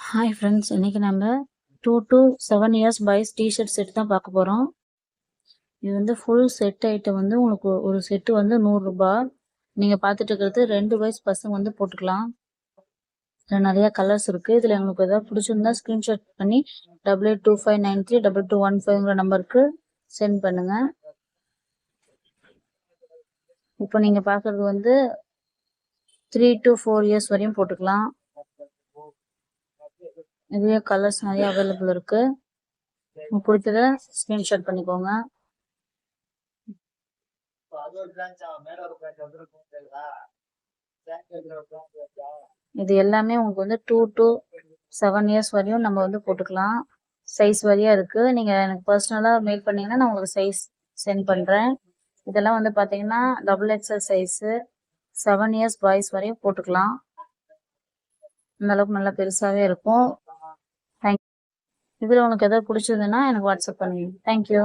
Hi friends, இன்றைக்கி நம்ம 2 to 7 years boys T-shirt set தான் பார்க்க போகிறோம். இது வந்து ஃபுல் செட் ஐட்டம் வந்து உங்களுக்கு ஒரு செட்டு வந்து 100 ரூபாய். நீங்கள் பார்த்துட்டு இருக்கிறது 2 வயசு பசங்க வந்து போட்டுக்கலாம். இதில் நிறையா கலர்ஸ் இருக்குது. இதில் உங்களுக்கு எதாவது பிடிச்சிருந்தா ஸ்க்ரீன்ஷாட் பண்ணி 8825932215 நம்பருக்கு சென்ட் பண்ணுங்கள். இப்போ நீங்கள் பார்க்குறது வந்து 3 to 4 இயர்ஸ் வரையும் போட்டுக்கலாம். இதுவே கலர்ஸ் நிறைய அவைலபிள் இருக்கு. உங்களுக்கு பிடிச்சத ஸ்கிரீன்ஷாட் பண்ணிக்கோங்க. இது எல்லாமே உங்களுக்கு வந்து 2 to 7 இயர்ஸ் வரையும் நம்ம வந்து போட்டுக்கலாம். சைஸ் வரையா இருக்கு. நீங்க எனக்கு பர்சனலா மெயில் பண்ணீங்கன்னா நான் உங்களுக்கு சைஸ் சென்ட் பண்றேன். இதெல்லாம் வந்து பாத்தீங்கன்னா XXL சைஸ் 7 இயர்ஸ் பாய்ஸ் வரையும் போட்டுக்கலாம். இந்த அளவுக்கு நல்லா பெருசாவே இருக்கும். இதுல உனக்கு எதாவது பிடிச்சதுன்னா எனக்கு வாட்ஸ்அப் பண்ணுங்க. தேங்க்யூ.